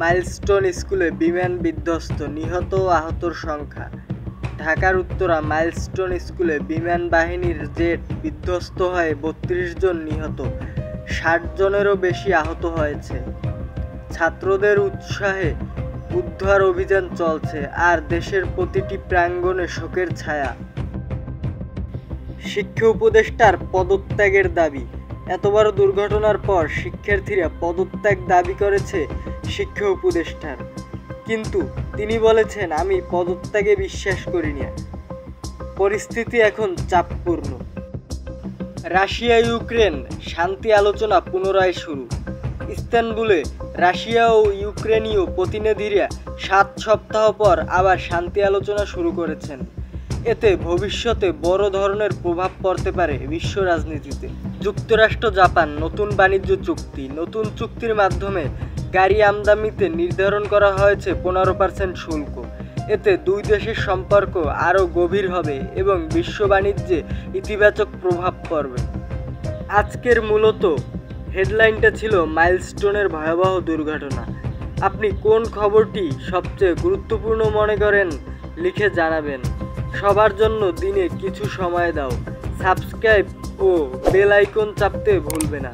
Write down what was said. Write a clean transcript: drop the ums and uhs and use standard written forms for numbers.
Milestone স্কুলে বিমান বিধ্বস্ত, নিহত ও আহতর সংখ্যা। ঢাকার উত্তরা মাইলস্টোন স্কুলে বিমান বাহিনীর জেট বিধ্বস্ত হয়ে ৩২ জন নিহত, ৬০ জনেরও বেশি আহত হয়েছে। ছাত্রদের উৎসাহে উদ্ধার অভিযান চলছে, আর দেশের প্রতিটি প্রাঙ্গণে শোকের ছায়া। শিক্ষা উপদেষ্টার পদত্যাগের দাবি। এত বড় দুর্ঘটনার পর শিক্ষার্থীরা পদত্যাগ দাবি করেছে শিক্ষা উপদেষ্টার, কিন্তু তিনি বলেছেন, আমি পদত্যাগে বিশ্বাস করি না। পরিস্থিতি এখন চাপপূর্ণ। রাশিয়া ইউক্রেন শান্তি আলোচনা পুনরায় শুরু। ইস্তানবুলে রাশিয়া ও ইউক্রেনীয় প্রতিনিধিরা ৭ সপ্তাহ পর আবার শান্তি আলোচনা শুরু করেছেন। এতে ভবিষ্যতে বড় ধরনের প্রভাব পড়তে পারে বিশ্ব রাজনীতিতে। যুক্তরাষ্ট্র জাপান নতুন বাণিজ্য চুক্তি। নতুন চুক্তির মাধ্যমে গাড়ি আমদানিতে নির্ধারণ করা হয়েছে 15% শুল্ক। এতে দুই দেশের সম্পর্ক আরও গভীর হবে এবং বিশ্ব বাণিজ্যে ইতিবাচক প্রভাব পড়বে। আজকের মূলত হেডলাইনটা ছিল মাইলস্টোনের ভয়াবহ দুর্ঘটনা। আপনি কোন খবরটি সবচেয়ে গুরুত্বপূর্ণ মনে করেন লিখে জানাবেন। সবার জন্য দিনে কিছু সময় দাও। সাবস্ক্রাইব ও বেল আইকন চাপতে ভুলবে না।